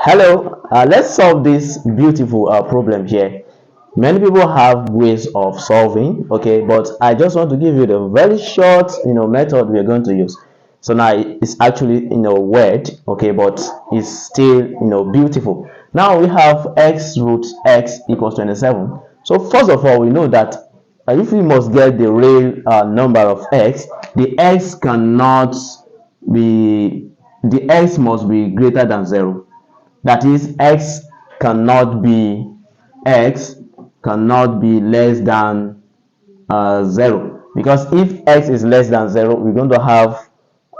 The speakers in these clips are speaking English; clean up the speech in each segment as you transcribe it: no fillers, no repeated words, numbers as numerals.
Hello, let's solve this beautiful problem here. Many people have ways of solving, okay, but I just want to give you the very short, method we're going to use. So now it's actually, word, okay, but it's still, beautiful. Now we have x root x equals 27. So first of all, we know that if we must get the real number of x, the x cannot be, the x must be greater than 0. That is, x cannot be less than 0, because if x is less than 0, we're going to have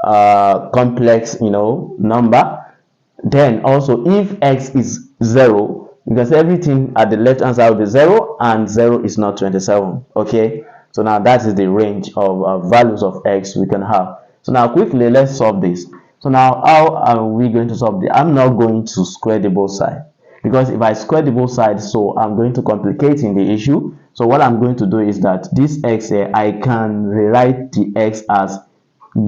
a complex number. Then also, if x is 0, because everything at the left hand side will be 0, and 0 is not 27. Okay, so now that is the range of values of x we can have. So now quickly let's solve this. So now how are we going to solve this? I'm not going to square the both sides, because if I square the both sides, so I'm going to complicate in the issue. So what I'm going to do is that this x here, I can rewrite the x as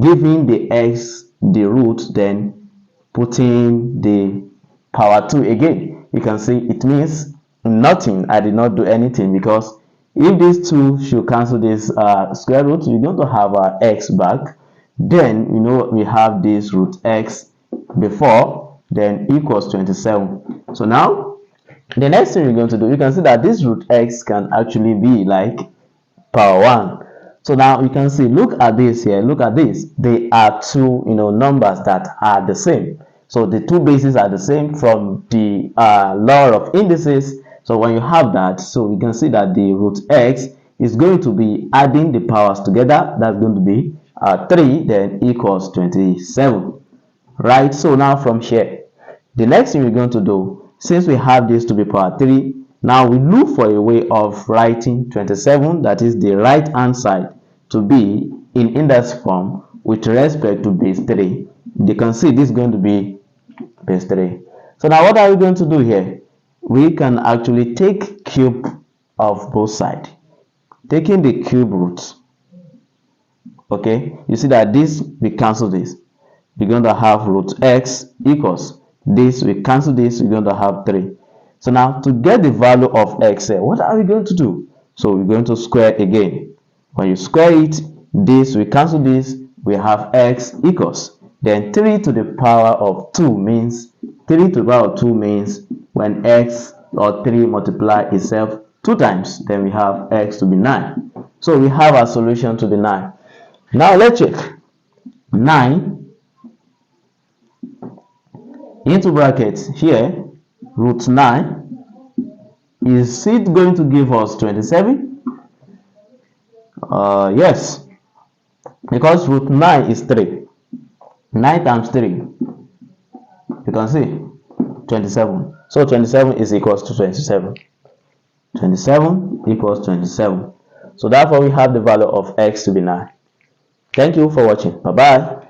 giving the x the root, then putting the power 2 again. You can see it means nothing. I did not do anything, because if these two should cancel this square root, we're going to have our x back. Then we have this root x before, then equals 27. So now the next thing we're going to do, you can see that this root x can actually be like power 1. So now you can see, look at this here, look at this. They are two numbers that are the same. So the two bases are the same from the law of indices. So when you have that, so we can see that the root x is going to be adding the powers together. That's going to be 3, then equals 27. Right? So now from here, the next thing we're going to do, since we have this to be power 3, now we look for a way of writing 27, that is the right hand side, to be in index form with respect to base 3. You can see this is going to be base 3. So now what are we going to do here? We can actually take cube of both sides. Taking the cube root, okay, you see that this, we cancel this. We're going to have root x equals this, we cancel this, we're going to have 3. So now to get the value of x, what are we going to do? So we're going to square again. When you square it, this, we cancel this, we have x equals, then 3 to the power of 2 means, 3 to the power of 2 means when x or 3 multiply itself 2 times, then we have x to be 9. So we have a solution to the 9. Now let's check. 9 into brackets here, root 9, is it going to give us 27? Yes, because root 9 is 3. 9 times 3, you can see 27. So 27 is equals to 27. 27 equals 27. So therefore we have the value of x to be 9. Thank you for watching. Bye bye.